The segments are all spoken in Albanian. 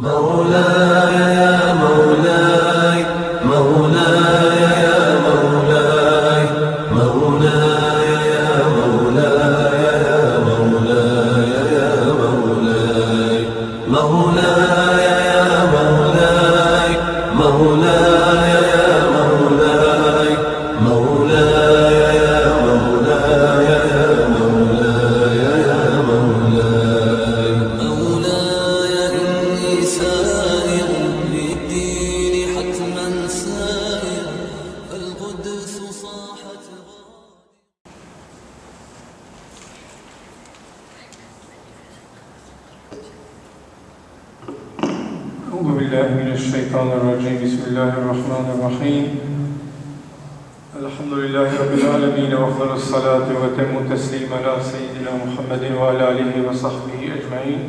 مولاي يا مولاي مولاي يا مولاي مولاي يا مولاي يا مولاي يا مولاي مولاي يا مولاي مولاي يا مولاي مولاي يا مولاي يا مولاي يا مولاي مولاي إني سائر للدين حتما سائر فالقدس صاحت أعوذ بالله من الشيطان الرجيم. بسم الله الرحمن الرحيم. الحمد لله رب العالمين وأفضل الصلاة وأتم التسليم على سيدنا محمد وعلى آله وصحبه أجمعين.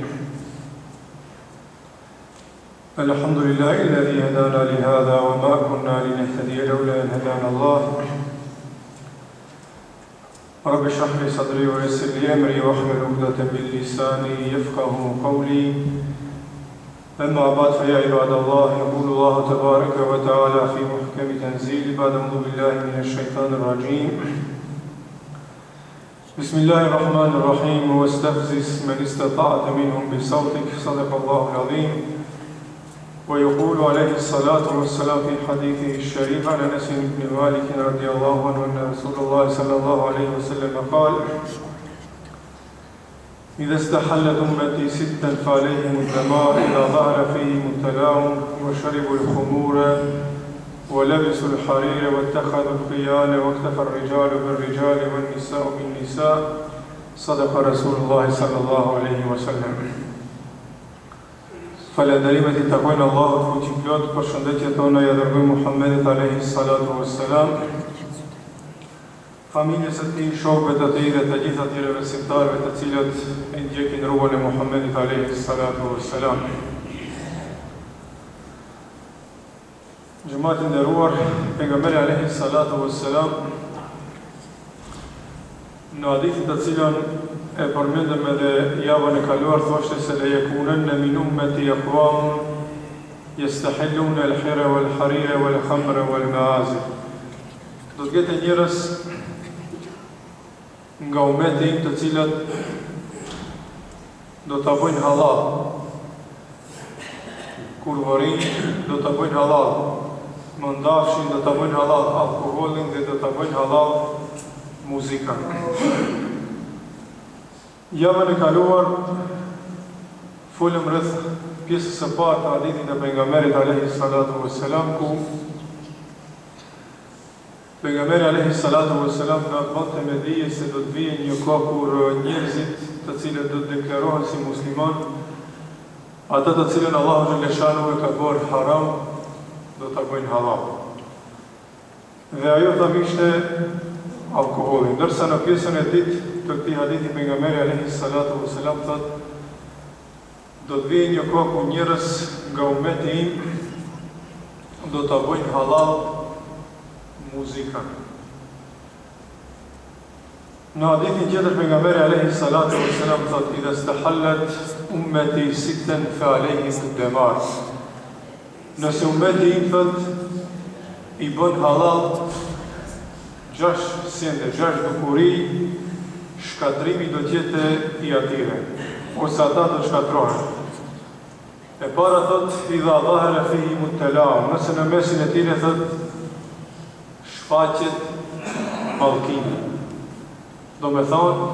الحمد لله الذي هدانا لهذا وما كنا لنهتدي لولا أن هدانا الله. رب اشرح لي صدري ويسر لي أمري واحلل عقدة من لساني يفقهوا قولي. أما بعد فيا عباد الله، يقول الله تبارك وتعالى في محكم تنزيل بعد أعوذ بالله من الشيطان الرجيم. بسم الله الرحمن الرحيم. واستفزز من استطعت منهم بصوتك. صدق الله العظيم. ويقول عليه الصلاة والسلام في حديثه الشريف عن أنس بن مالك رضي الله عنه أن رسول الله صلى الله عليه وسلم قال: إذا استحلت أمتي ستا فعليهم الدمار إذا ظهر فيهم التلاعن وشربوا الخمور ولبسوا الحرير واتخذوا الخيال واكتفى الرجال بالرجال والنساء بالنساء. صدق رسول الله صلى الله عليه وسلم. Falenderimet I takojnë Allahut fuqiplot, përshëndetje tona ja dërgoj Muhamedit alayhi salatu wassalam, familjes së tij, shokëve të tij dhe të gjithë atyre besimtarëve të cilët e ndjekin rrugën e Muhamedit alayhi salatu wassalam. Xhamati I nderuar, pejgamberi alayhi salatu wassalam në hadithin të cilën e përmendëm edhe javën e kaluar, thoshte se le yakunanna min ummati aqwam yastahilluna al-hira wal-harira wal-khamra wal-ma'azif. Do të ketë njerëz nga ummeti im të cilët do ta bëjnë halal kurvorin, do ta bëjnë halal mëndafshin, do ta bëjnë halal alkoholin dhe do ta bëjnë halal muzikën. Javën e kaluar folëm rreth pjesës së parë të hadithit të pejgamberit alayhi salatu wassalam, ku pejgamberi alayhi salatu wassalam na bënte me dije se do të vijë një kohë kur njerëzit të cilët do të deklarohen si musliman, ata të cilën Allahu xhaleshanu e ka bërë haram, do ta bëjnë halal. Dhe ajo thamë ishte alkoholi. Ndërsa në pjesën e dytë të këtij hadithi pejgamberi alayhi salatu wassalam thotë: do të vijë një kohë ku njerëz nga ummeti im do ta bëjnë halal muzikën. Në hadithin tjetër pejgamberi alayhi salatu wassalam thotë: idha istahallat ummati sittan fa alayhim ad-damar. Nëse ummeti im thotë I bën halal 6 sende, 6 bukuri, shkatrimi do t'jetë I atyre, ose ata do shkatrohen. E para thot, idha dhahara fihim at-tala'un, nëse në mesin e tyre thot shfaqet mallkimi. Do me thonë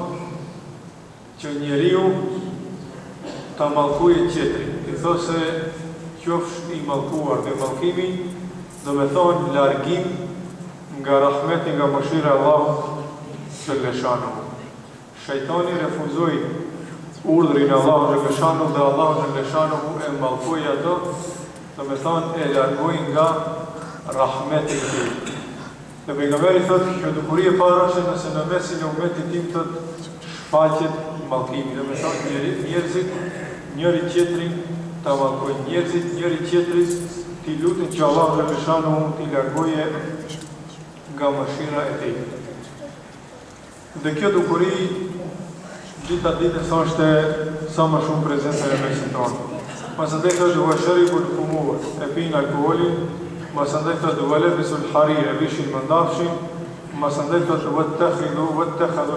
që njeriu ta mallkojë tjetrin. I thosë qofsh I mallkuar dhe mallkimi do me thonë largim nga rahmeti, nga mëshira e Allahut xhaleshanu. Shejtani refuzoi urdhrin e Allahut xhaleshanu dhe Allahu xhaleshanu e mallkoi ato, do me thonë e largoi nga rahmeti I tij. Dhe pejgamberi thotë që dukuri e para është nëse në mesin e ummetit tim thotë shfaqet mallkimi, do me thonë njerëzit njëri tjetrin ta mallkojnë, njerëzit njëri tjetrit ti lutin që Allahu xhaleshanu ti largoje nga mëshira e tij. Dhe kjo dukuri gjitha ditës është sa më shumë prezente në mesin tonë. Masandej thotë wa sharibul khumur, e pinë alkoolin. Masandej thotë wa labisul harir, e vishin mandafshin. Masandej thotë wattakhidhu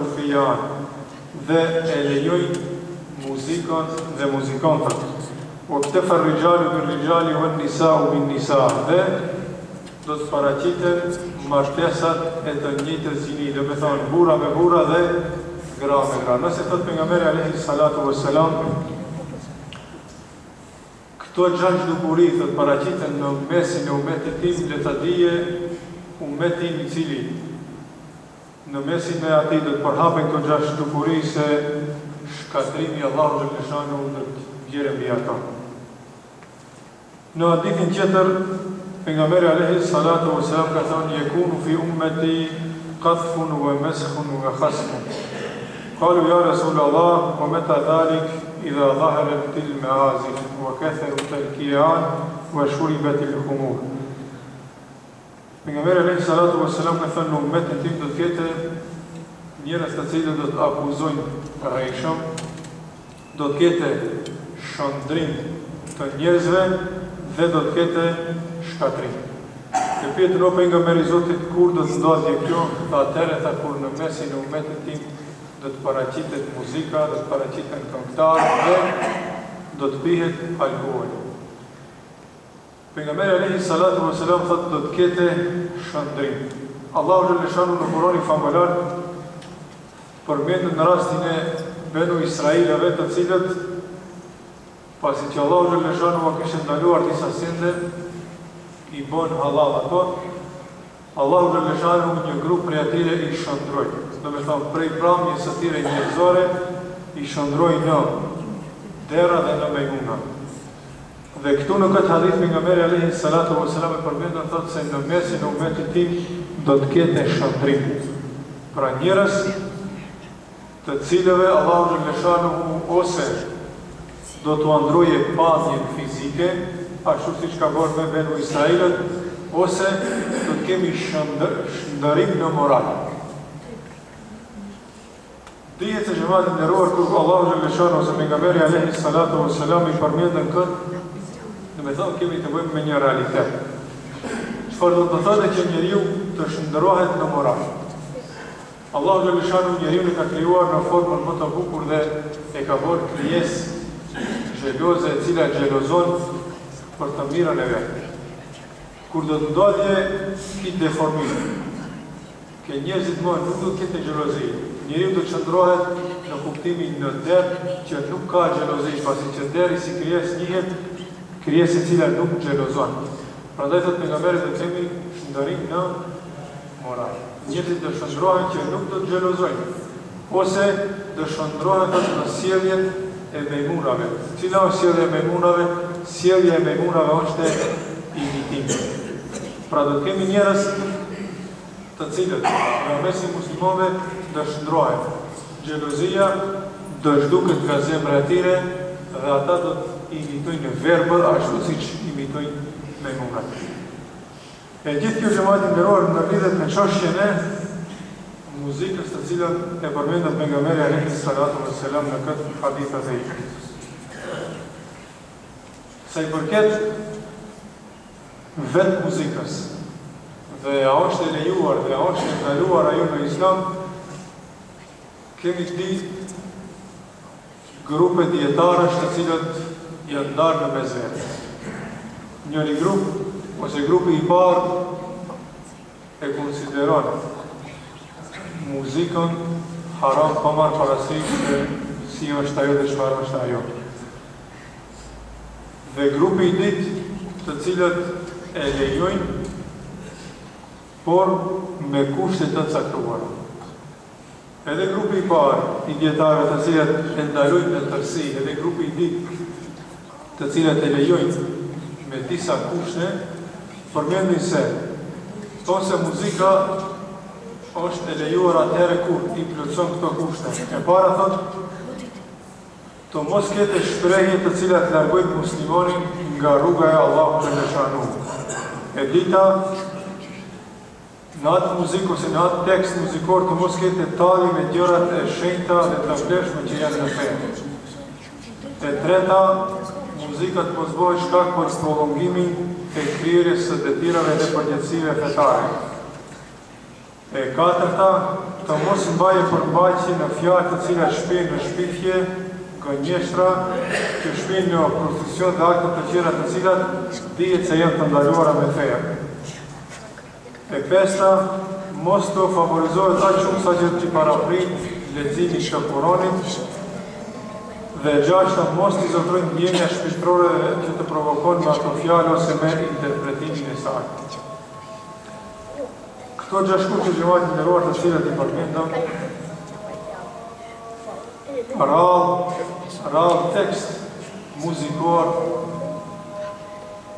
al-fiyan, dhe e lejojnë muzikën dhe muzikantët. O këtefa rrijali bin rrijali wa nisa'u bin nisa, dhe do të paraqiten martesat e të njëjtës gjini, do me thonë burra me burra dhe gra me gra. Nëse thotë pejgamberi alayhi salatu wassalam, këto 6 dukuri të paraqiten në mesin e umetit tim, le ta dije umetin i cili në mesin e atij do të përhapen këto 6 dukuri se shkatrimi Allahu xhaleshanu do të vjerë mbi ata. Në hadithin tjetër, pejgamberi alayhi salatu wassalam ka thënë yekunu fi ummati qadhfun wa maskhun wa khasfun. Qalu ya Rasulullah wa mata dhalik idha dhaharat al-ma'azif wa katharat al-kiyan wa shuribat al-khumur. Pejgamberi alayhi salatu wassalam ka thënë në ummetin tim do të ketë njerëz të cilët do të akuzojnë rrejshëm, do të ketë shëndrim të njerëzve dhe do të ketë shkatrim. Të pyetur o pejgamberi Zotit, kur do të ndodhje kjo? Tha atëherë, tha kur në mesin e umetit tim do të paraqitet muzika, do të paraqiten këngëtarë dhe do të pihet alkool. Pejgamberi alayhi salatu wassalam thotë do të ketë shëndrim. Allahu xhaleshanu në Kur'anin famullar përmendet në rastin e Benu Israilëve, të cilët pasi që Allahu xhaleshanu u kishte ndaluar disa sende, i bën halal ato, Allahu xhaleshanu një grup prej atyre i shëndroi. Do me thonë prej pramjes së tyre njerëzore i shëndroi në dera dhe në mejmuna. Dhe këtu në këtë hadith pejgamberi alayhi salatu wassalam e përmendet thotë se në mesin e umetit tim do të ketë shëndrim. Pra njerëz të cilëve Allahu xhaleshanu ose do t'u ndroje pamjen fizike, ashtu siç ka bërë me Benu Israilët, ose do të kemi shëndërim në moral. Dihet se xhamati nderuar kur Allahu xhaleshanu ose pejgamberi alayhi salatu wassalam i përmendën këtë, do të thonë kemi të bëjmë me një realitet. Çfarë do të thotë që njeriu të shndërrohet në moral? Allahu xhaleshanu njeriu e ka krijuar në formën më të bukur dhe e ka bërë krijesë xheloze e cila xhelozon për të mirën e vet. Kur do të ndodhje këtë deformim, ke njerëzit më nuk do të ketë xhelozi. Njeriu do të qëndrohet në kuptimin në der që nuk ka xhelozi, pasi që deri si krijesë njihet krijesë e cila nuk xhelozon. Prandaj thotë pejgamberi do të kemi shndërim në moral. Njerëzit do shndrohen që nuk do të xhelozojnë, ose do shndrohen në sjelljen e mejmunave. Cila është sjellja e mejmunave? Sjellja e mejmunave është imitim. Pra do të kemi njerëz të cilët në mesin muslimanëve do shndrohen. Xhelozia do zhduket nga zemra e tyre dhe ata do të imitojnë verbër ashtu siç imitojnë mejmunat. E gjithë kjo xhamati nderuar në lidhet me çështjen e muzikës të cilën e përmendet pejgamberi alayhi salatu wassalam në këtë hadith të tij. Sa i përket vetë muzikës, dhe a është e lejuar dhe a është e ndaluar ajo në Islam, kemi di grupe dietarësh të cilët janë ndarë në mes vetë. Njëri grup ose grupi i parë e konsideron muzikën haram pa marrë parasysh se si është ajo dhe çfarë është ajo. Dhe grupi i dytë, të cilët e lejojnë, por me kushte të caktuara. Edhe grupi i parë i dietarëve të cilët e ndalojnë në tërësi, edhe grupi i dytë të cilët e lejojnë me disa kushte, përmendin se ose muzika është e lejuar atëherë kur i plotëson këto kushte. E para thotë të mos ketë shprehje të cilat largojnë muslimanin nga rruga e Allahut xhaleshanu. E dita, në atë muzikë ose në atë tekst muzikor të mos ketë talje me gjërat e shenjta dhe të vlefshme që janë në fe. E treta, muzikat mos bëhet shkak për prolongimin e kryerjes së detyrave dhe përgjegjësive fetare. E katërta, të mos mbaje përmbajtje në fjalë të cilat shpihen në shpifje, gënjeshtra, që shpihen në prostitucion dhe akte të tjera të cilat dihet se janë të ndaluara me feja. E pesta, mos të favorizohet aq shumë sa që t'i paraprit leximin e Kuranit. Dhe e gjashta, mos t'i zotrojnë ndjenja shpirtërore që të provokon me ato fjalë ose me interpretimin e saj. Këto 6 kushte që gjematin e nderuar të cilat i përmendëm, rall tekst muzikor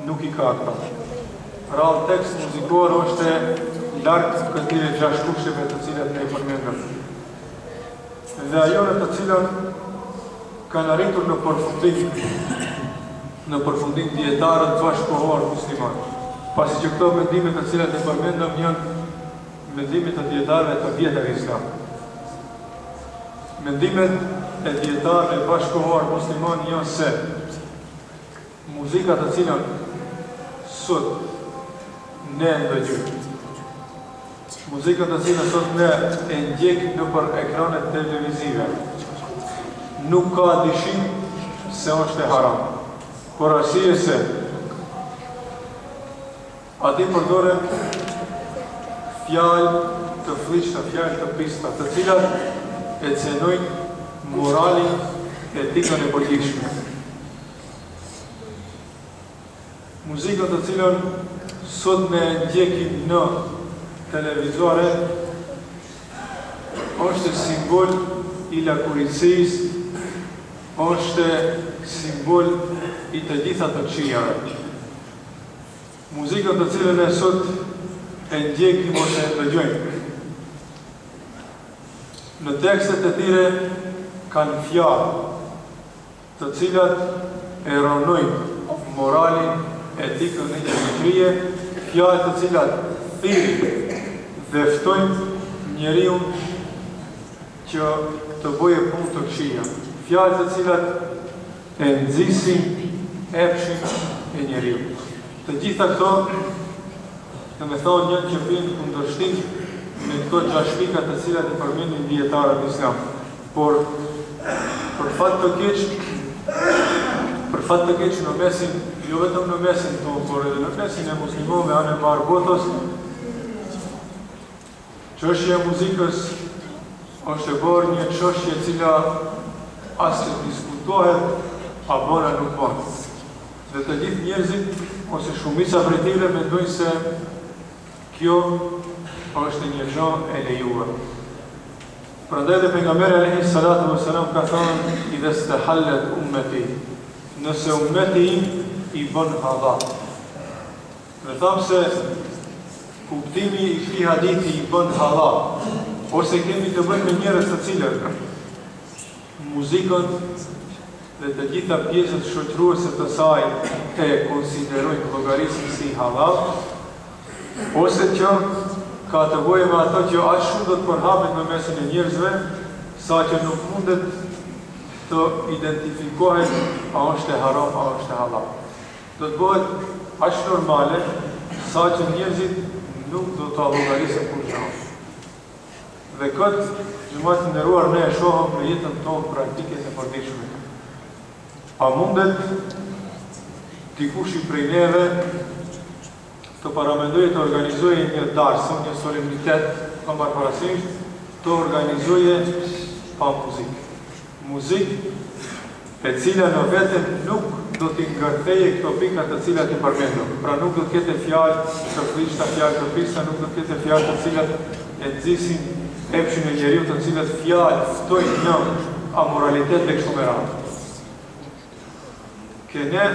nuk i ka këta. Rall tekst muzikor është larg këtyre 6 kushteve të cilat ne i përmendëm. Dhe ajo në të cilën kanë arritur në përfundim dietarët bashkëkohor musliman. Pasi që këto mendime të cilat e përmendëm janë mendimet e dietarëve të vjetër islam. Mendimet e dietarëve bashkëkohor musliman janë se muzika të cilën sot ne ndëgjojmë, muzika të cilën sot ne e ndjekim nëpër ekranet televizive, nuk ka dyshim se është e haram. Por arsye se ati përdoren fjalë të fllihshta, fjalë të prista, të cilat e cenojnë moralin, etikën e përgjithshme. Muzikën të cilën sot ne ndjekim në televizore është simbol i lakurisisë, është simbol i të gjitha të këqijave. Muzikën të cilën e sot e ndjekim ose e dëgjojmë, në tekstet e tyre kanë fjalë të cilat e rënojnë moralin, etikën e njerëzije, fjalë të cilat thirrjnë dhe ftojnë njeriu që të bëjë punë të këqija. Fjalë të cilat e nxisin epshin e njeriu. Të gjitha këto, domethënë janë që vijnë kundërshtim me këto 6 pika të cilat i përmendin dietarët islam. Por për fat të keq në mesin, jo vetëm në mesin tonë, por edhe në mesin e muslimanëve anë e marë botës, çështja e muzikës është e bërë një çështje e cila as të diskutohet, a bona nuk bën. Dhe të gjithë njerëzit, ose shumica prej tyre mendojnë se kjo është një gjë e lejuar. Prandaj dhe pejgamberi alayhi salatu wassalam ka thënë: "Idha istahallat ummati", nëse ummeti im i bën halal. Dhe thamë se kuptimi i këtij hadithi i bën halal, ose kemi të bëjmë me njerëz të cilët muzikën dhe të gjitha pjesët shoqëruese të saj e konsiderojnë llogarisën si halal, ose që ka të bëjë me ato që aq shumë do të përhapet në mesin e njerëzve, sa që nuk mundet të identifikohet a është e haram, a është e halal. Do të bëhet aq normale, sa që njerëzit nuk do të llogarisën kur gjë. Dhe këtë xhamat të nderuar ne e shohëm në jetën tonë praktike të përditshme. A mundet dikush i prej neve të paramendojë të organizojë një darsë, një solemnitet, pa marrë parasysh, të organizojë pa muzikë. Muzikë e cila në vete nuk do t'i ngërtheje këto pikat të cilat i përmendëm. Pra nuk do t'kete fjalë të fllihshta, fjalë të prista, nuk do t'kete fjalë të cilat e nxisin epshin e njeriu, të cilat fjalë ftojnë në amoralitet dhe kështu me radhë. Kene,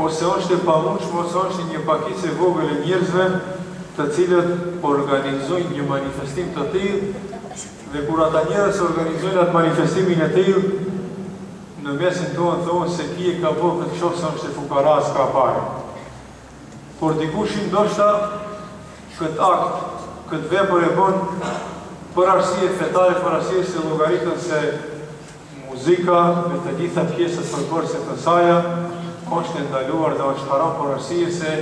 ose është e pamundshme, ose është një pakicë e vogël e njerëzve të cilët organizojnë një manifestim të tillë, dhe kur ata njerëz organizojnë atë manifestimin e tillë, në mesin tonë thonë se kije ka bërë këtë qofë se është e fukara, s'ka pare. Por dikush ndoshta këtë akt, këtë vepër e bën për arsye fetare, për arsye se llogaritën se muzika me të gjitha pjesët përbërëse të saja është e ndaluar dhe është haram për arsye se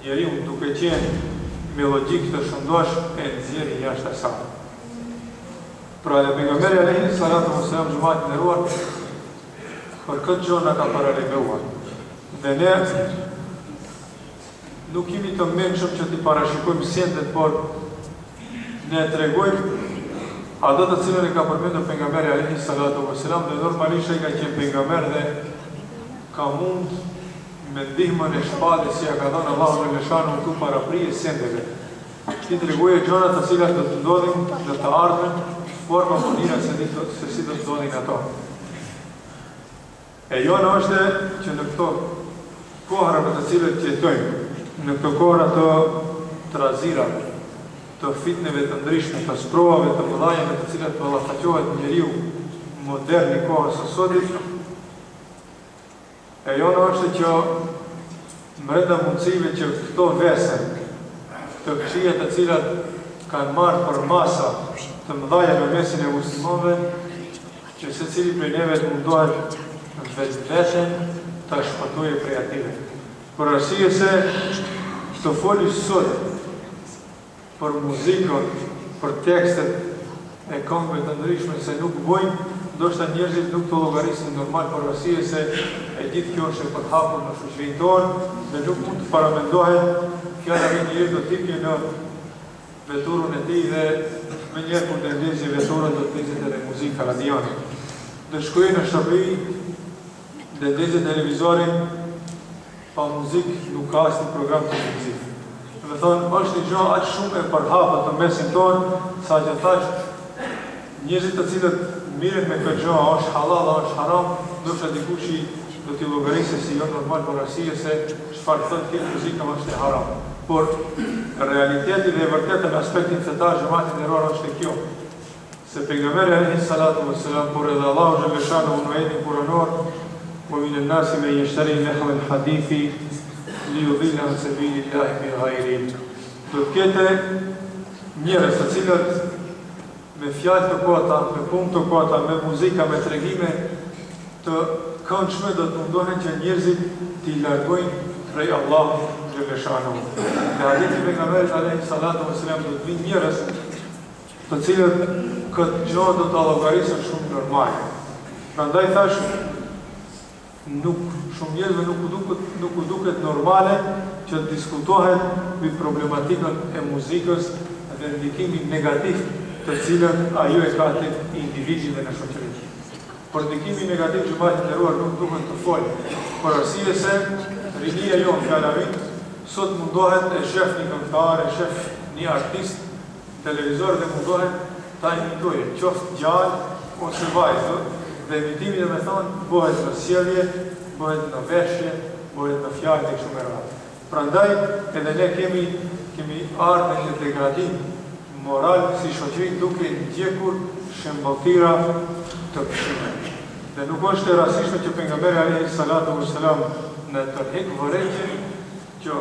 njeriu duke qenë me logjik të shëndosh e nxjerrë jashtë asaj. Pra dhe pejgamberi alayhi salatu wassalam xhumat e nderuar për këtë gjë na ka paralajmëruar. Dhe ne nuk jemi të mençur që t'i parashikojmë sjendet, por ne tregojmë ato të cilën e ka përmendur pejgamberi alayhi salatu wassalam, dhe normalisht ai ka qenë pejgamber dhe ka mund me ndihmën e shpalljes që ja ka dhënë Allahu në leshanu këtu para prije sendeve. Ti treguje gjëra të cilat do të ndodhin në të ardhmen, forma mënyra se si do të ndodhin ato. E jona është që në këto kohra për të cilët jetojmë, në këto kohra të trazira, të fitneve të ndryshme, të sprovave të mëdhaja me të cilat të ballafaqohet njeriu modern i kohës së sotme, e jona është që brenda mundësive që këto vese, të këqija të cilat kanë marrë për masa të mëdhaja në mesin e muslimanëve, që secili prej neve të mundohet vetveten ta shpëtojë prej atyre. Për arsye se të foli sot për muzikën, për tekstet e këngëve të ndryshme se nuk bojnë, ndoshta njerëzit nuk të llogarisin normal, për arsye se e gjithë kjo është e përhapur në shoqërinë tonë dhe nuk mund të paramendohet fjala e njeriu do të ikë në veturën e tij dhe më njëherë kur të ndezë veturën do të ndezë edhe muzikë radione. Do shkojë në shtëpi dhe ndezë televizorin pa muzikë, nuk ka asnjë program televiziv. Do të thonë është një gjë aq shumë e përhapur në mesin tonë, sa që thash njerëzit të cilët mirën me këtë gjë, a është halal, a është haram, ndoshta dikush do t'i llogarisë si jo normal për arsye se çfarë thotë kjo muzika është e haram. Por realiteti dhe e vërtetë në aspektin fetar xhamati nderuar është kjo. Se pejgamberi alayhi salatu wassalam por edhe Allahu xhallahu shanu në ajetin kuranor, "Wa min an-nasi man yashtari lahwa al-hadithi li yudilla an sabilillahi bighayri ilm." Do të ketë njerëz të cilët me fjalë të kota, me punë të kota, me muzika, me tregime të këndshme do të mundohen që njerëzit t'i largojnë prej Allahut xhallahu shanu. Dhe hadithi i pejgamberit alayhi salatu wassalam do të vinë njerëz të cilët këtë gjë do ta llogarisën shumë normale. Prandaj thash shumë njerëzve nuk u duket normale që të diskutohet mbi problematikën e muzikës dhe ndikimin negativ të cilën ajo e ka tek individi dhe në shoqëri. Por ndikimi negativ që mbajt nderuar nuk duhet të folë, por arsye se rinia jonë fjallavit sot mundohet e shef një këngëtar, e shef një artist televizor dhe mundohet ta imitoje, qoftë gjallë ose vajzë, dhe imitimi dhe me thonë bëhet në sjellje, bëhet në veshje, bëhet në fjalë të kështu me radhë. Prandaj edhe ne kemi ardhur në degradim moral si shoqëri duke ndjekur shembulltira të këqija. Dhe nuk është e rastishme që pejgamberi alayhi salatu wassalam në tërheq vërejtje që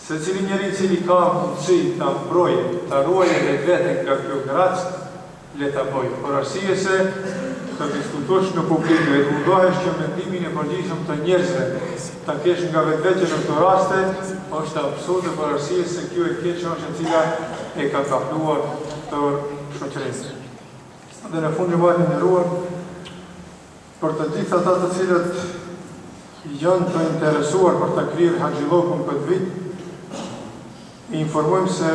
secili njeri i cili ka mundësi ta mbrojë, ta ruajë vetën nga kjo gracë, le ta bëjë. Por arsye se të diskutosh në publik dhe të mundohesh që mendimin e përgjithshëm të njerëzve ta kesh nga vetvetia në këto raste, është absurde për arsye se kjo e keqja është e cila e ka kapluar të shoqërisë. Dhe në fund xhamati nderuar, për të gjithë ata të cilët janë të interesuar për ta kryer haxhillokun këtë vit, informojmë se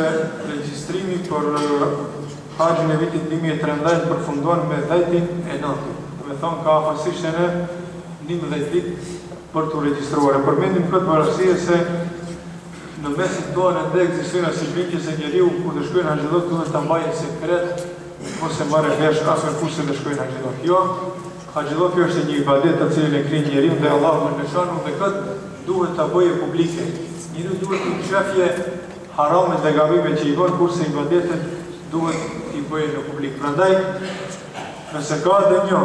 regjistrimi për haxhin e vitit 2013 përfundon me 10-in e 9-it. Do të thonë ka afërsisht edhe 11 ditë për të regjistruar. E përmendim këtë për arsye se në mesin tonë ende ekzistojnë asnjë se njeriu kur të shkojnë haxhillok duhet ta mbajë sekret, ose marrë vesh asnjë kushte të shkojnë haxhillok. Jo, haxhilloku është një ibadet të cilin e krijoi njeriu dhe Allahu më lëshon dhe këtë duhet ta bëjë publike. Njeriu duhet të shafje harame dhe gabime që i bën, kurse ibadetet duhet t'i bëjë në publik. Prandaj, nëse ka dënjo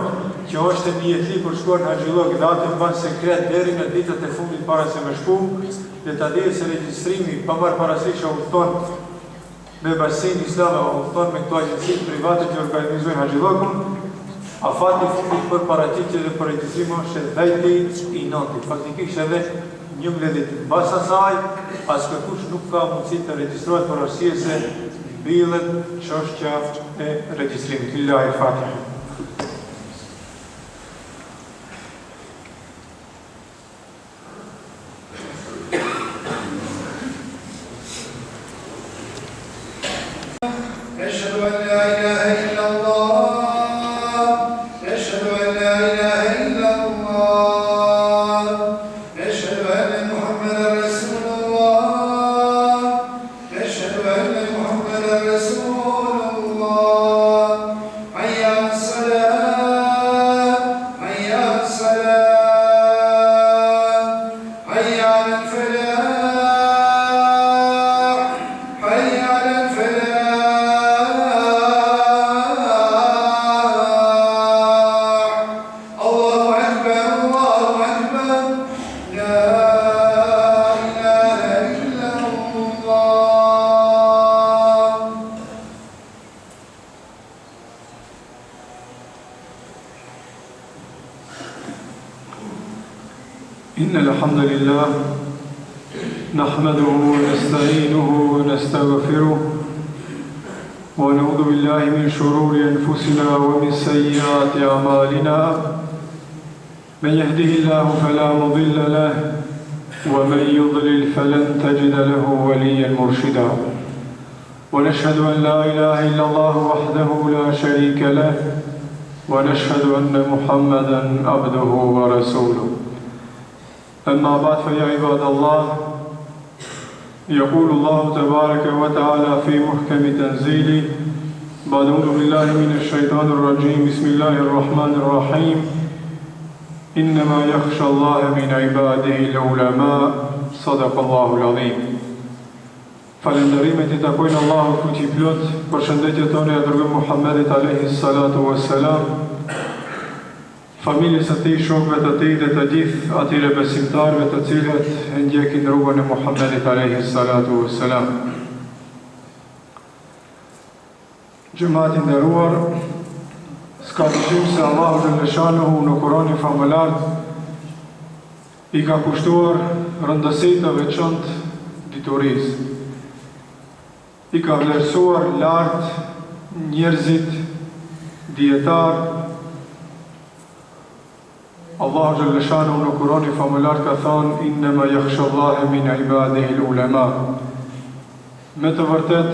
që është një jetli për shkuar në haxhillok dhe atë mban sekret deri në ditët e fundit para se me shku, dhe ta dihet se regjistrimi pa marrë parasysh që udhton me Bashkinë Islame, udhton me këto agjenci private që organizojnë haxhillokun, Afati për paraqitje dhe për regjistrim është 10 i nëntit. Faktikisht edhe 11 ditë. Mbas asaj, askëkush nuk ka mundësi të regjistrohet për arsye se mbillet çështja e regjistrimit. Lillahi al-Fatiha. أشهد أن لا إله إلا الله أشهد أن لا إله إلا الله أشهد أن محمدا رسول الله أشهد أن محمدا رسول الله حي على الصلاة حي على الصلاة حي على الفلاح حي على الفلاح إن الحمد لله نحمده ونستعينه ونستغفره ونعوذ بالله من شرور أنفسنا ومن سيئات أعمالنا من يهده الله فلا مضل له ومن يضلل فلن تجد له وليا مرشدا ونشهد أن لا إله إلا الله وحده لا شريك له ونشهد أن محمدا عبده ورسوله أما بعد فيا عباد الله يقول الله تبارك وتعالى في محكم تنزيله بعد أعوذ بالله من الشيطان الرجيم بسم الله الرحمن الرحيم إنما يخشى الله من عباده العلماء صدق الله العظيم Falënderimet I takojnë Allahu fuqi plot, përshëndetjet tona ja dërgojmë Muhammedit alayhi salatu wassalam, familjes së tij, shokëve të tij dhe të gjithë atyre besimtarëve të cilët e ndjekin rrugën e Muhammedit alayhi salatu wassalam. Xhamati I nderuar, s'ka dyshim se Allahu xhaleshanuhu në Kur'anin famëlar I ka kushtuar rëndësi të veçantë diturisë. I ka vlerësuar lart njerëzit, dietar. Allahu xhaleshanuhu në Kur'anin famëlar ka thënë innama yakhsha Allaha min ibadihi al-ulama. Me të vërtet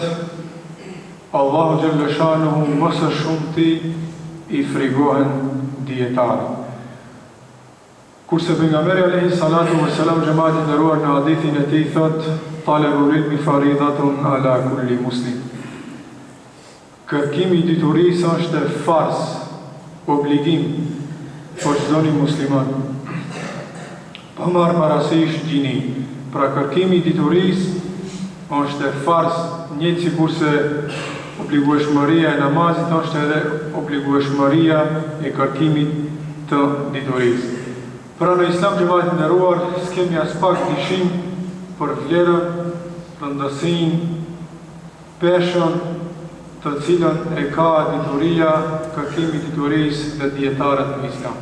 Allahu xhaleshanuhu më së shumti I frigohen dietarët. Kurse pejgamberi alayhi salatu wassalam xhamati I nderuar në hadithin e tij thot talabul ilmi faridatun ala kulli muslim. Kërkimi I diturisë është farz, obligim për çdo musliman. Pa marrë parasysh gjini. Pra kërkimi I diturisë është farz, njëjtë sikurse obligueshmëria e namazit është edhe obligueshmëria e kërkimit të diturisë. Pra në Islam xhamati I nderuar, s'kemi as pak dyshim për vlerën, rëndësinë, peshën të cilën e ka dituria, kërkimi I diturisë dhe dietarët në Islam.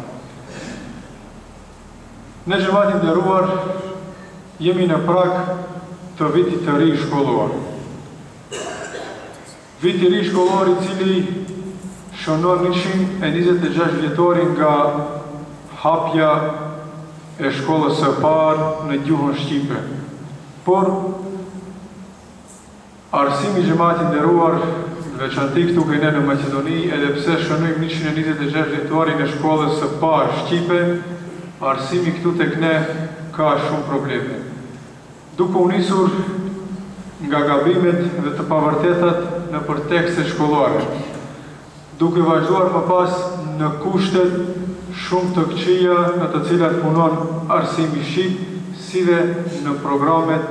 Në xhamati I nderuar, jemi në prag të vitit të ri shkollor. Viti I ri shkollor I cili shënon 126 vjetorin nga hapja e shkollës së parë në gjuhën shqipe. Por arsimi I xhamati I nderuar, veçanti këtu ne në Maqedoni, edhe pse shënojmë 126 vjetorin e shkollës së parë shqipe, arsimi këtu tek ne ka shumë probleme. Duke u nisur nga gabimet dhe të pavërtetat në për tekste shkollore, duke vazhduar më pas në kushtet shumë të këqija në të cilat punon arsimi shqip, si dhe në programet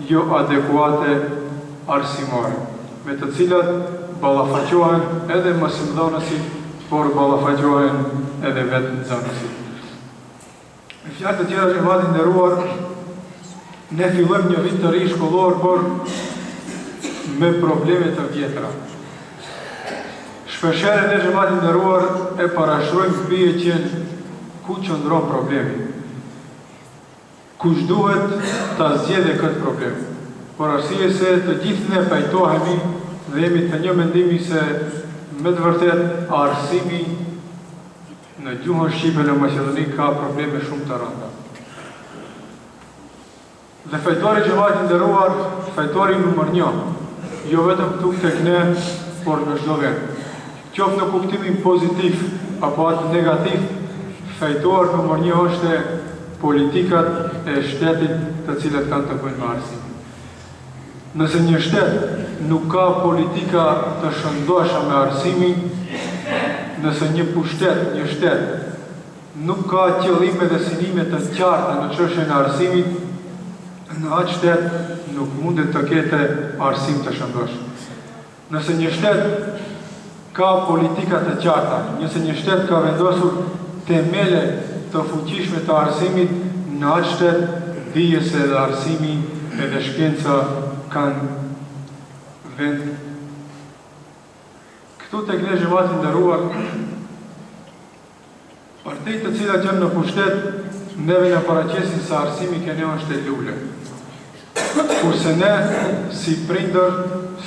jo adekuate arsimore, me të cilat ballafaqohen edhe mësimdhënësit, por ballafaqohen edhe vetë nxënësit. Me fjalë të tjera xhamati I nderuar, ne fillojmë një vit të ri shkollor, por me probleme të vjetra. Shpeshherë ne xhamati nderuar e parashrojmë pyetjen ku qëndron problemi. Kush duhet ta zgjidhë këtë problem? Por arsye se të gjithë ne pajtohemi dhe jemi të një mendimi se me të vërtet arsimi në gjuhën shqipe në Maqedoni ka probleme shumë të rënda. Dhe fajtori xhamati nderuar, fajtori numër 1, jo vetëm këtu tek ne, por në çdo vend. Qoftë në kuptimin pozitiv apo atë negativ, fajtor numër 1 është politikat e shtetit të cilët kanë të bëjnë me arsimin. Nëse një shtet nuk ka politika të shëndoshme me arsimin, nëse një pushtet, një shtet nuk ka qëllime dhe synime të qarta në çështjen e arsimit, në atë shtet nuk mundet të ketë arsim të shëndoshëm. Nëse një shtet ka politika të qarta, nëse një shtet ka vendosur temele të fuqishme të arsimit, në atë shtet dije se edhe arsimi edhe shkenca kanë vend. Këtu tek ne xhamati nderuar, partijtë të cilat janë në pushtet, neve na paraqesin se arsimi ke ne është e lule. Kurse ne, si prindër,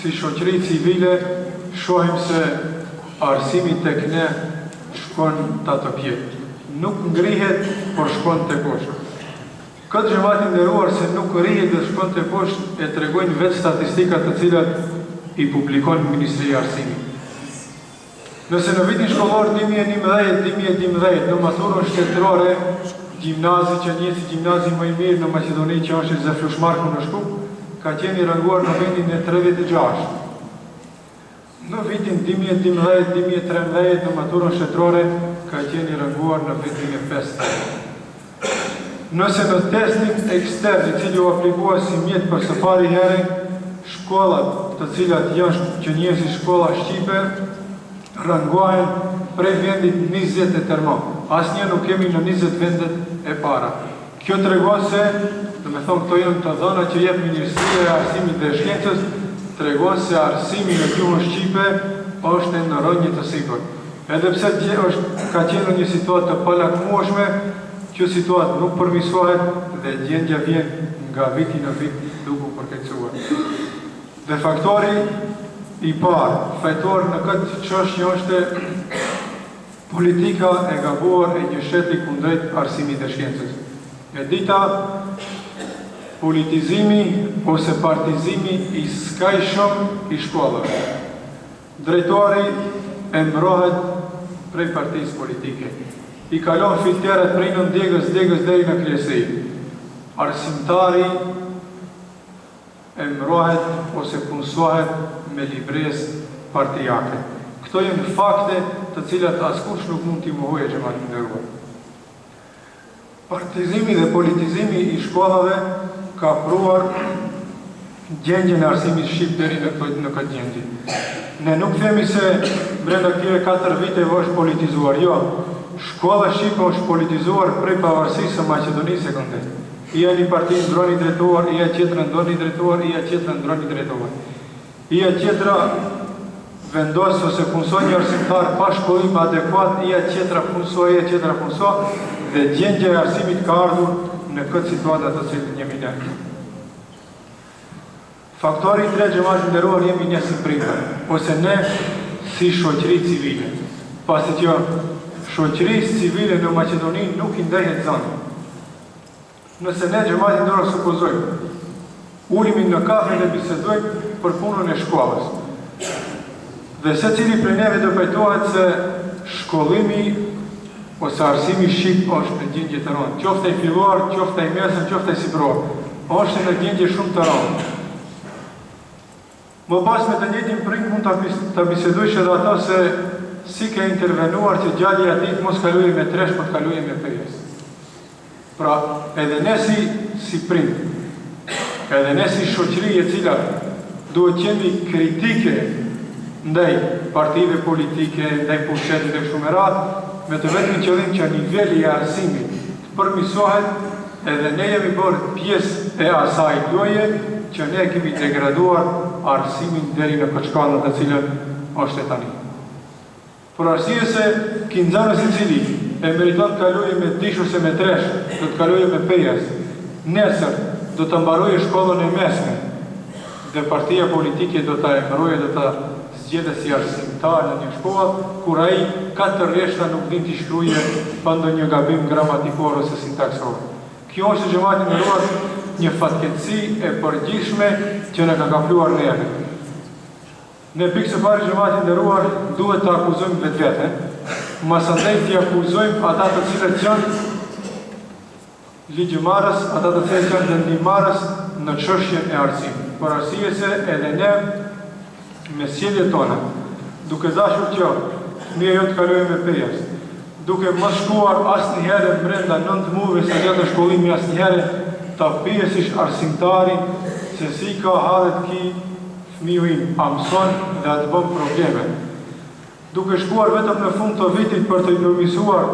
si shoqëri civile, shohim se arsimi tek ne shkon të atë pjetë. Nuk ngrihet, por shkon të poshtë. Këtë xhamati nderuar se nuk rrihet dhe shkon të poshtë e tregojnë vetë statistikat të cilat i publikon Ministria e Arsimit. Nëse në vitin shkollor 2011-2012 në maturën shtetërore, gjimnazi që njësi gjimnazi më i mirë në Maqedoni që është Zeflushmarku në Shkup, ka qenë i ranguar në vendin e 36. Në vitin 2012-2013 në maturën shtetërore ka qenë i ranguar në vendin e 5. Nëse në testin ekstern i cili u aplikua si mjet për së pari herë, shkollat të cilat janë që njësi shkolla shqipe rangohen prej vendit 20 e tërma. Asnjë nuk kemi në 20 vendet e para. Kjo tregon se, do me thonë këto janë të dhëna që jep Ministria e Arsimit dhe Shkencës, tregon se arsimi në gjuhën shqipe është në rënje të sigurt. Edhe pse ka qenë në një situatë të palakmueshme, që situatë nuk përmirësohet dhe gjendja vjen nga viti në vit duke u përkeqësuar. Dhe faktori i parë, fajtor në këtë çështje është politika e gabuar e një shteti kundrejt arsimit dhe shkencës. E dita, politizimi ose partizimi i skajshëm i shkollave. Drejtori e mbrohet prej partisë politike. I kalon filteret prej në degës deri në kryesi. Arsimtari e mbrohet ose punësohet me libres partijake. Këto janë fakte të cilat askush nuk mund t'i mohojë xhamati nderuar. Partizimi dhe politizimi i shkollave ka pruar gjendjen e arsimit shqip deri në këtë gjendje. Ne nuk themi se brenda këtyre 4 viteve është politizuar, jo. Shkolla shqipe është politizuar prej pavarësisë së Maqedonisë së Kombit. Ija një parti ndroni drejtuar, ija tjetra ndroni drejtuar, ija tjetra ndroni drejtuar. Ija tjetra vendos ose punson një arsimtar pa shkollim adekuat, ija tjetra punso, dhe gjendja e arsimit ka ardhur në këtë situatë të cilën jemi ne. Faktori i tretë xhamati nderuar jemi ne si prindër, ose ne si shoqëri civile. Pasi që shoqërisë civile në Maqedoni nuk i ndehet zonë. Nëse ne xhamati nderuar supozojmë, ulimi në kafe dhe bisedojmë për punën e shkollës. Dhe secili prej neve do pajtohet se shkollimi ose arsimi shqip është në gjendje të rëndë. Qoftë i filluar, qoftë i mesëm, qoftë i sipror. Është në gjendje shumë të rëndë. Më pas me të njëjtin prind mund të bisedojsh edhe ato se si ka intervenuar që gjalli atit mos kaluje me tresh, por kaluje me fejes. Pra, edhe ne si prind, edhe ne si shoqëri e cila duhet qenë kritike ndaj partive politike, ndaj pushtetit e kështu me radhë, me të vetëm qëllim që niveli i arsimit të përmirësohet, edhe ne jemi bërë pjesë e asaj loje që ne kemi degraduar arsimin deri në këtë shkallë të cilën është e tani. Por arsye se kinxanës i cili e meriton të kalojë me dish ose me tresh, do të kalojë me pejas, nesër do të mbarojë shkollën e mesme, dhe partia politike do të emërojë, do të zgjedhë si arsimtar në një shkollë, kur ai 4 rreshta nuk din t'i shkruaje pa ndonjë gabim gramatikor ose sintaksor. Kjo është xhamati nderuar një fatkeqësi e përgjithshme që na ka kapluar neve. Ne pikë së pari xhamati nderuar duhet të akuzojmë vetveten, masandej të akuzojmë ata të cilët janë ligjmarrës, ata të cilët janë vendimarrës në çështjen e arsimit. Por arsye se edhe ne me sjelljet tona, duke dashur që fëmia jote të kalojë me pejas, duke mos shkuar asnjëherë brenda 9 muajve sa gjatë shkollimit asnjëherë ta pyesish arsimtarin se si ka hallet ki fëmiu im, a mëson dhe a të bën probleme. Duke shkuar vetëm në fund të vitit për të i përmirësuar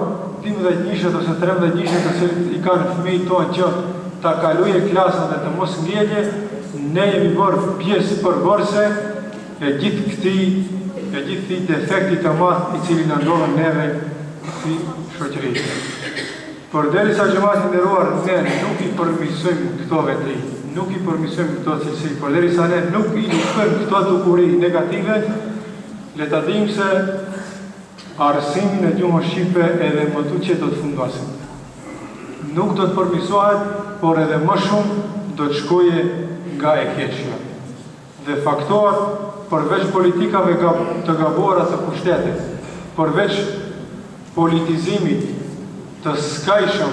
12 njëshet ose 13 njëshet të cilët i kanë fëmijët tonë që ta kalojë klasën dhe të mos ngjelje, ne jemi bërë pjesë përbërëse e gjithë këtij defekti të madh i cili na ndodhen neve si shoqëri. Por derisa xhamati nderuar, ne nuk i përmirësojmë këto vetëri, nuk i përmirësojmë këto cilësi, por derisa ne nuk i luftojmë këto dukuri negative, le ta dimë se arsimin e gjuhës shqipe edhe më tuqe do të fundosim. Nuk do të përmirësohet, por edhe më shumë do të shkoje nga e keqja. Dhe faktor, përveç politikave të gabuara të pushtetit, përveç politizimit të skajshëm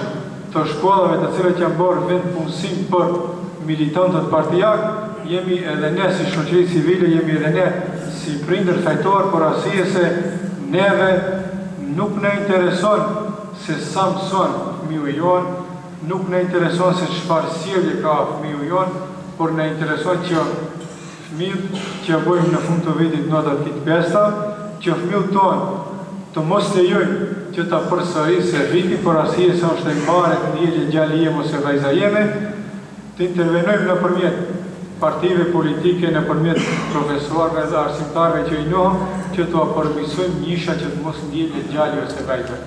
të shkollave të cilët janë bërë vend punësim për militantët partijak, jemi edhe ne si shoqëri civile, jemi edhe ne si prindër fajtor, por arsye se neve nuk në intereson se sa mëson fëmiu jon, nuk në intereson se çfarë sjellje ka fëmiu jon, por në intereson që fëmijët që bëjmë në fund të vitit notat të pesta, që fëmijët tonë të mos lejojnë që ta përsërisë viti, por arsye se është e mbarë të ndjeje djali jem ose vajza jeme, të intervenojmë nëpërmjet partive politike, nëpërmjet profesorëve dhe arsimtarëve që i njohëm, që të përmirësojmë njisha që të mos ndjeje djali ose vajza.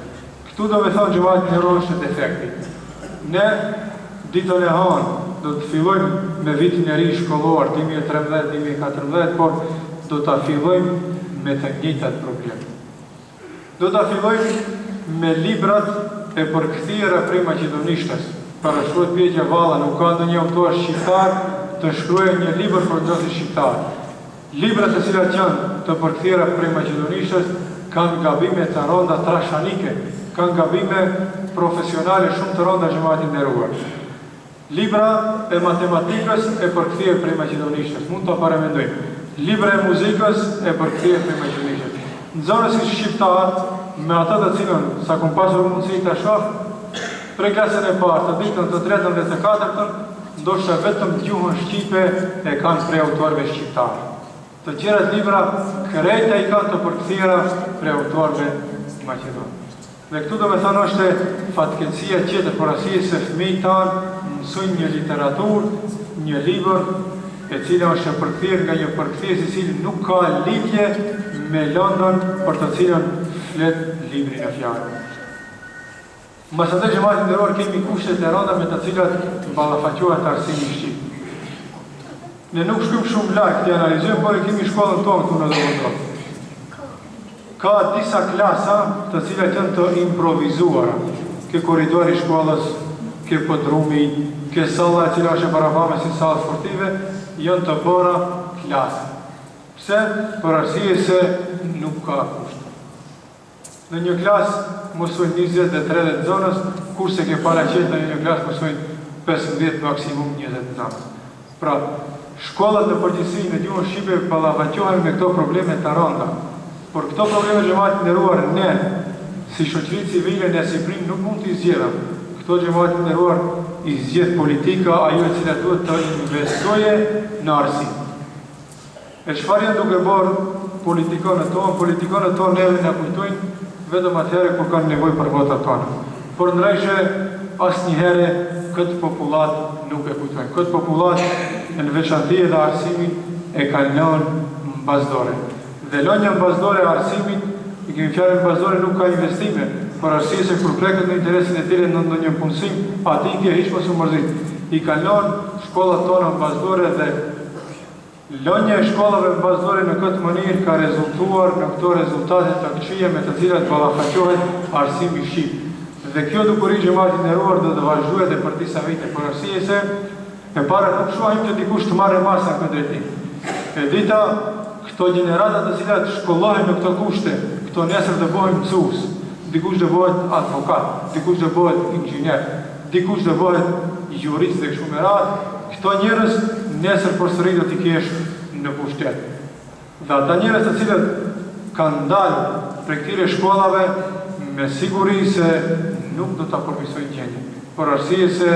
Këtu do me thonë xhamati nderuar është defekti. Ne ditën e hanë do të fillojmë me vitin e ri shkollor 2013-2014, por do ta fillojmë me të njëjtat probleme. Do ta fillojmë me librat e përkthjera prej maqedonishtës. Parashtrohet pyetja valla, nuk ka ndonjë autor shqiptar të shkruajë një libër për çdo shqiptar. Librat e cilat janë të përkthjera prej maqedonishtës kanë gabime të rënda trashanike, kanë gabime profesionale shumë të rënda xhamati nderuar. Libra e matematikës e përkthyer prej maqedonishtës, mund ta paramendojmë. Libra e muzikës e përkthyer prej maqedonishtës. Nxënës si shqiptar, me ata të cilën sa kom pasur mundësi të shoh, prej klasën e parë, të ditën, të tretën dhe të katërtën, ndoshta vetëm gjuhën shqipe e kanë prej autorëve shqiptarë. Të tjerat libra krejta i kanë të përkthjera prej autorëve maqedonë. Dhe këtu do me thënë është fatkeqësia tjetër, por arsye se fëmijët tanë mësojnë një literaturë, një libër e cila është e përkthyer nga një përkthyes i cili nuk ka lidhje me lëndën për të cilën flet libri në fjalë. Masandej xhamati nderuar, kemi kushtet e rënda me të cilat ballafaqohet arsimi shqip. Ne nuk shkojmë shumë lart të analizojmë, por e kemi shkollën tonë këtu në Zotë. Ka disa klasa të cilat janë të improvizuara. Ke korridori i shkollës, ke podrumi, ke salla e cila është e barabarme si sallë sportive, janë të bëra klase. Pse? Për arsye se nuk ka kusht. Në një klasë mësojnë 20 dhe 30 zonës, kurse ke paraqet në një klasë mësojnë 15 maksimum 20 zonës. Pra, shkollat në përgjithësi në gjuhën shqipe ballafaqohen me këto probleme të rënda. Por këto probleme xhamati nderuar, ne si shoqëri civile, ne si prim nuk mund t'i zgjedhëm. Këto xhamati nderuar i zgjedh politika, ajo e cila duhet të investoje në arsim. E çfarë janë duke bërë politikanët tonë? Politikanët tonë neve na kujtojnë vetëm atëherë kur kanë nevojë për votat tona. Por ndryshe asnjëherë këtë popullat nuk e kujtojnë. Këtë popullat në veçanti edhe arsimin e kanë lënë mbasdore. Dhe lënia mbasdore e arsimit i kemi fjalën bazore nuk ka investime, për arsye se kur preket në interesin e tyre në ndonjë punësim, aty ke hiç mos u mërzit. I kanë lënë shkollat tona bazore dhe lënia e shkollave bazore në këtë mënyrë ka rezultuar në këto rezultate të këqija me të cilat ballafaqohet arsimi shqip. Dhe kjo dukuri xhamatit nderuar do të vazhdojë edhe për disa vite, për arsye se e para nuk shohim që dikush të marrë masa në këtë drejtim. E dita, këto gjenerata të cilat shkollohen në këto kushte, këto nesër të bëhen mësues, dikush do bëhet advokat, dikush do bëhet inxhinier, dikush do bëhet jurist dhe kështu me radhë, këto njerëz nesër përsëri do t'i kesh në pushtet. Dhe ata njerëz të cilët kanë dalë prej këtyre shkollave, me siguri se nuk do t'a përmirësojnë gjendjen, për arsye se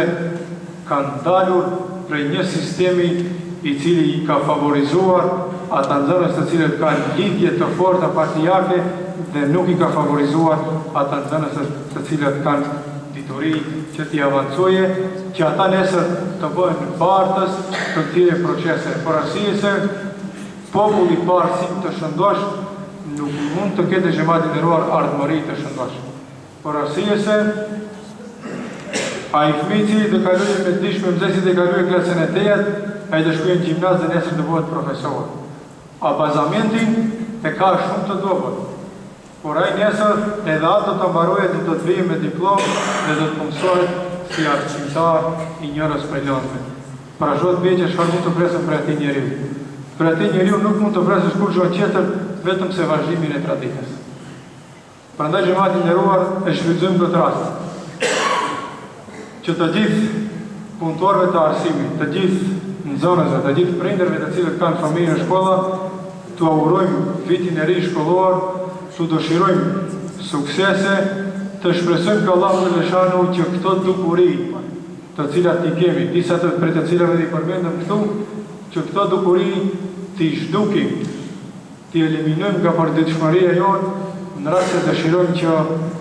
kanë dalur prej një sistemi i cili i ka favorizuar ata nxënës të cilët kanë lidhje të forta partijake dhe nuk i ka favorizuar ata nxënës të cilët kanë dituri që t'i avancoje, që ata nesër të bëhen partës të këtyre procese. Për arsye se populli pa arsim të shëndosh nuk mund të ketë xhamati nderuar ardhmëri të shëndosh. Për arsye se ai fëmijë i cili të kalojë me dish me mëzësit e kalojë klasën e 8, ai të shkojë në gjimnaz dhe nesër të bëhet profesor. A bazamentin e ka shumë të dobët. Por ai nesër edhe ato të mbarojë dhe do të vijë me diplomë dhe do të punësohet si arsimtar i njërës prej lëndëve. Pra shot bie që çfarë mund të presëm për atij njeriu. Për atij njeriu nuk mund të presësh kurrë tjetër vetëm se vazhdimin e traditës. Prandaj xhamati nderuar e shfrytëzojmë këtë rast që të gjithë punëtorëve të arsimit, të gjithë nxënësve, të gjithë prindërve të cilët kanë familje në shkolla, t'u augurojmë vitin e ri shkollor, t'u dëshirojmë suksese, të shpresojmë ka Allahu xhaleshanu që këto dukuri të cilat i kemi, disa të prej të cilave i përmendëm këtu, që këto dukuri t'i zhdukim, t'i eliminojmë nga përditshmëria jonë, në rast se dëshirojmë që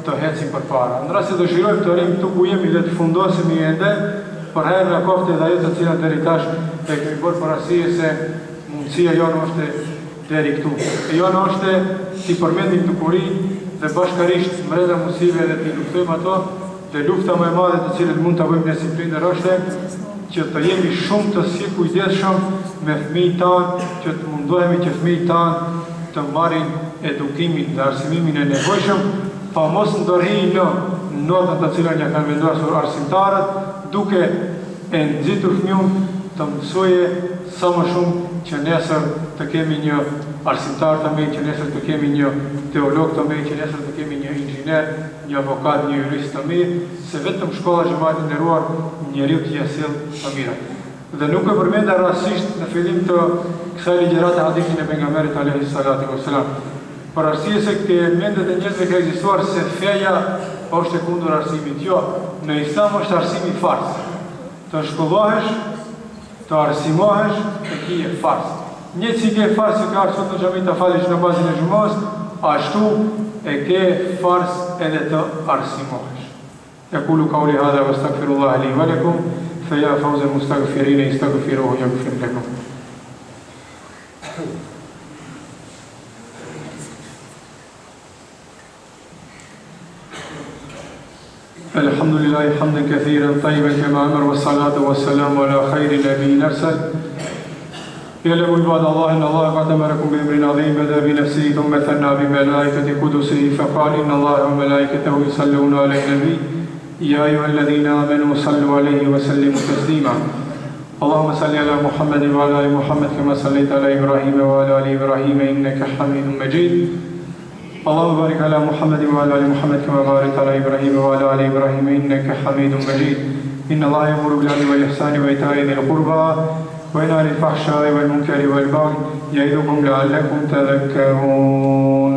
të hecim përpara. Në rast se dëshirojmë të rrim këtu ku jemi dhe të fundosim i ende, për herë në kofte dhe ajo të cilat deri tash e kemi bërë për arsye se mundësia jonë është deri këtu. E jonë është t'i përmendim dukuri dhe bashkarisht mrena musive dhe t'i luftojmë ato, dhe lufta më e madhe të cilët mund të bëjmë në si prindër është që të jemi shumë të si kujdesshëm me fëmijët tanë, që të mundohemi që fëmijët tanë të marrin edukimin dhe arsimimin e nevojshëm, pa mos ndorhinë në notën të cilën ja kanë vendosur arsimtarët, duke e nxitur fëmijën të mësojë sa më shumë që nesër të kemi një arsimtar të mirë, që nesër të kemi një teolog të mirë, që nesër të kemi një inxhinier, një avokat, një jurist të mirë, se vetëm shkolla xhamati nderuar njeriu t'i sjell të mirat. Dhe nuk e përmenda rastësisht në fillim të kësaj ligjërate hadithin e pejgamberit alayhi salatu wassalam. Për arsye se këtë mendet e njerëzve ka ekzistuar se feja është e kundër arsimit. Jo, në Islam është arsimi fars. Të shkollohesh, të arsimohesh, të kije fars. Një që ke fars që ka arsot në xhami të falish në bazën e xhumos, ashtu e ke fars edhe të arsimohesh. Yaqulu qawli hadha wastaghfirullah li wa lakum فيا فوز المستغفرين استغفروه يغفر لكم. الحمد لله حمدا كثيرا طيبا كما امر والصلاه والسلام على خير نبي ارسل. يعلم عباد الله ان الله قد امركم بامر عظيم بدا بنفسه ثم ثنى بملائكه قدسه فقال ان الله وملائكته يصلون على النبي يا أيها الذين آمنوا صلوا عليه وسلموا تسليما. اللهم صل على محمد وعلى آل محمد كما صليت على إبراهيم وعلى آل إبراهيم إنك حميد مجيد. اللهم بارك على محمد وعلى آل محمد كما باركت على إبراهيم وعلى آل إبراهيم إنك حميد مجيد. إن الله يأمر بالعدل والإحسان وإيتاء ذي القربى وينهى عن الفحشاء والمنكر والبغي يعظكم لعلكم تذكرون.